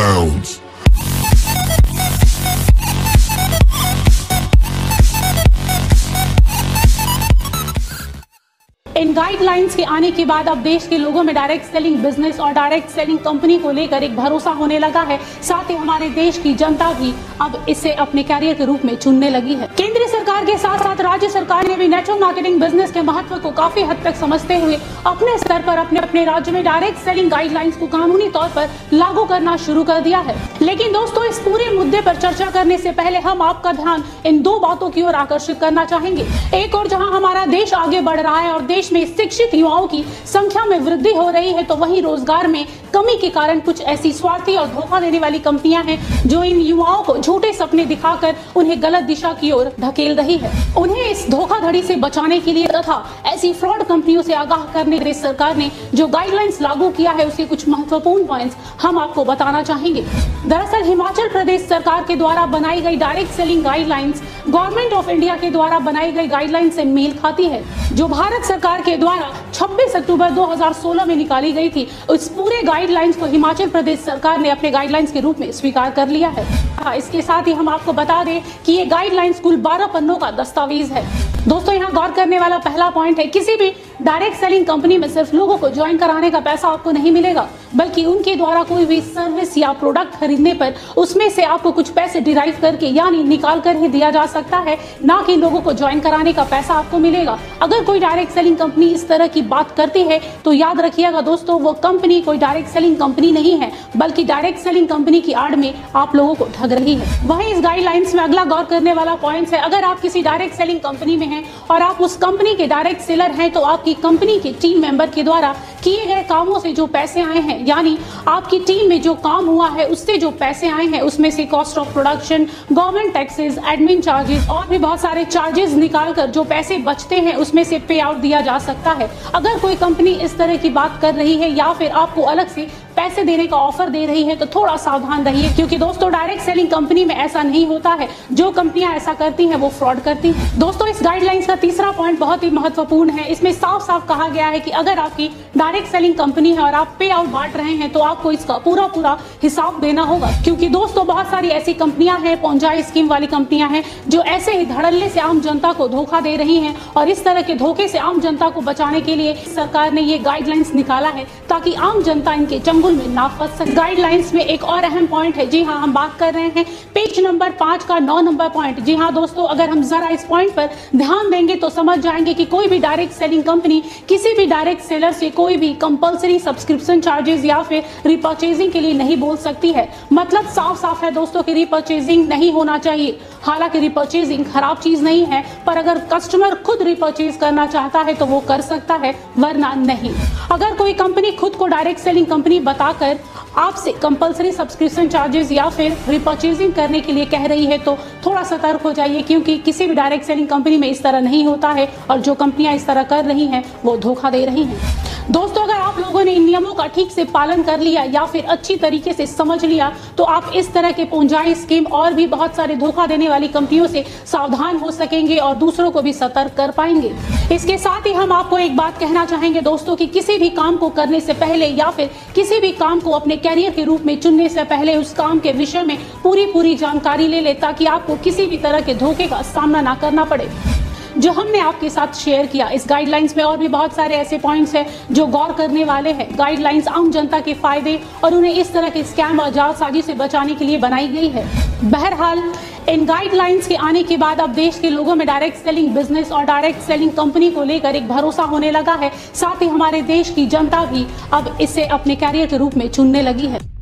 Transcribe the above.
clowns. इन guidelines के आने के बाद अब देश के लोगों में डायरेक्ट सेलिंग बिजनेस और डायरेक्ट सेलिंग कंपनी को लेकर एक भरोसा होने लगा है। साथ ही हमारे देश की जनता भी अब इसे अपने कैरियर के रूप में चुनने लगी है। केंद्रीय सरकार के साथ साथ राज्य सरकार ने भी नेटवर्क मार्केटिंग बिजनेस के महत्व को काफी हद तक समझते हुए अपने स्तर पर अपने राज्य में डायरेक्ट सेलिंग गाइडलाइंस को कानूनी तौर पर लागू करना शुरू कर दिया है। लेकिन दोस्तों, इस पूरे मुद्दे पर चर्चा करने से पहले हम आपका ध्यान इन दो बातों की ओर आकर्षित करना चाहेंगे। एक और जहां हमारा देश आगे बढ़ रहा है और देश में शिक्षित युवाओं की संख्या में वृद्धि हो रही है, तो वहीं रोजगार में कमी के कारण कुछ ऐसी स्वार्थी और धोखा देने वाली कंपनियां हैं जो इन युवाओं को झूठे सपने दिखाकर उन्हें गलत दिशा की ओर धकेल रही है। उन्हें इस धोखाधड़ी से बचाने के लिए तथा ऐसी फ्रॉड कंपनियों से आगाह करने के लिए सरकार ने जो गाइडलाइंस लागू किया है उसके कुछ महत्वपूर्ण पॉइंट्स हम आपको बताना चाहेंगे। दरअसल हिमाचल प्रदेश सरकार के द्वारा बनाई गई direct selling guidelines government of India के द्वारा बनाई गई गाइडलाइंस से मेल खाती है, जो भारत सरकार के द्वारा 26 अक्टूबर 2016 में निकाली गई थी। उस पूरे गाइडलाइंस को हिमाचल प्रदेश सरकार ने अपने गाइडलाइंस के रूप में स्वीकार कर लिया है। इसके साथ ही हम आपको बता दें कि ये गाइडलाइंस कुल 12 पन्नों का दस्तावेज है। दोस्तों, यहाँ गौर करने वाला पहला पॉइंट है, किसी भी डायरेक्ट सेलिंग कंपनी में सिर्फ लोगों को ज्वाइन कराने का पैसा आपको नहीं मिलेगा, बल्कि उनके द्वारा कोई भी सर्विस या प्रोडक्ट खरीदने पर उसमें से आपको कुछ पैसे डिराइव करके यानी निकाल कर ही दिया जा सकता है, ना कि लोगों को ज्वाइन कराने का पैसा आपको मिलेगा। अगर कोई डायरेक्ट सेलिंग कंपनी इस तरह की बात करती है तो याद रखिएगा दोस्तों, वो कंपनी कोई डायरेक्ट सेलिंग कंपनी नहीं है, बल्कि डायरेक्ट सेलिंग कंपनी की आड़ में आप लोगों को ठग रही है। वहीं इस गाइडलाइंस में अगला गौर करने वाला पॉइंट है, अगर आप किसी डायरेक्ट सेलिंग कंपनी में हैं और आप उस कंपनी के डायरेक्ट सेलर हैं, तो आपकी कंपनी के टीम मेंबर के द्वारा किए गए कामों से जो पैसे आए हैं, यानी आपकी टीम में जो काम हुआ है उससे जो पैसे आए हैं, उसमें से cost of production, government taxes, admin charges और भी बहुत सारे चार्जेस निकालकर जो पैसे बचते हैं उसमें से पे आउट दिया जा सकता है। अगर कोई कंपनी इस तरह की बात कर रही है या फिर आपको अलग से पैसे देने का ऑफर दे रही है तो थोड़ा सावधान रहिए, क्योंकि दोस्तों डायरेक्ट सेलिंग कंपनी में ऐसा नहीं होता है। जो कंपनियां ऐसा करती हैं वो फ्रॉड करती हैं। दोस्तों, इस गाइडलाइंस का तीसरा पॉइंट बहुत ही महत्वपूर्ण है। इसमें साफ साफ कहा गया है कि अगर आपकी डायरेक्ट सेलिंग कंपनी है और आप पे आउट बांट रहे हैं तो आपको इसका पूरा हिसाब देना होगा, क्योंकि दोस्तों बहुत सारी ऐसी कंपनियां हैं, पोंजाई स्कीम वाली कंपनियां हैं, जो ऐसे ही धड़ल्ले से आम जनता को धोखा दे रही हैं। और इस तरह के धोखे से आम जनता को बचाने के लिए सरकार ने ये गाइडलाइंस निकाला है ताकि आम जनता इनके चंगुल में ना फंस सके। गाइडलाइंस में एक और अहम पॉइंट है, जी हाँ, हम बात कर रहे हैं पेज नंबर 5 का 9 नंबर पॉइंट। जी हाँ दोस्तों, अगर हम जरा इस पॉइंट पर ध्यान देंगे तो समझ जाएंगे कि कोई भी डायरेक्ट सेलिंग कंपनी किसी भी डायरेक्ट सेलर से कोई भी कंपलसरी सब्सक्रिप्शन चार्जेस या फिर रिपर्चेजिंग के लिए नहीं बोल सकती है। मतलब साफ साफ है दोस्तों कि रिपर्चेजिंग नहीं होना चाहिए। हालांकि रिपर्चेजिंग खराब चीज नहीं है, पर अगर कस्टमर खुद रिपर्चेज करना चाहता है तो वो कर सकता है, वरना नहीं। अगर कोई कंपनी खुद को डायरेक्ट सेलिंग कंपनी बताकर आपसे कंपलसरी सब्सक्रिप्शन चार्जेस या फिर रिपर्चेजिंग करने के लिए कह रही है तो थोड़ा सतर्क हो जाइए, क्योंकि किसी भी डायरेक्ट सेलिंग कंपनी में इस तरह नहीं होता है और जो कंपनियां इस तरह कर रही हैं वो धोखा दे रही हैं। दोस्तों, अगर आप लोगों ने इन नियमों का ठीक से पालन कर लिया या फिर अच्छी तरीके से समझ लिया तो आप इस तरह के पोंजाई स्कीम और भी बहुत सारे धोखा देने वाली कंपनियों से सावधान हो सकेंगे और दूसरों को भी सतर्क कर पाएंगे। इसके साथ ही हम आपको एक बात कहना चाहेंगे दोस्तों कि किसी भी काम को करने से पहले या फिर किसी भी काम को अपने कैरियर के रूप में चुनने से पहले उस काम के विषय में पूरी जानकारी ले ले, ताकि आपको किसी भी तरह के धोखे का सामना ना करना पड़े। जो हमने आपके साथ शेयर किया, इस गाइडलाइंस में और भी बहुत सारे ऐसे पॉइंट्स हैं जो गौर करने वाले हैं। गाइडलाइंस आम जनता के फायदे और उन्हें इस तरह के स्कैम और जालसाजी से बचाने के लिए बनाई गई है। बहरहाल, इन गाइडलाइंस के आने के बाद अब देश के लोगों में डायरेक्ट सेलिंग बिजनेस और डायरेक्ट सेलिंग कंपनी को लेकर एक भरोसा होने लगा है। साथ ही हमारे देश की जनता भी अब इसे अपने कैरियर के रूप में चुनने लगी है।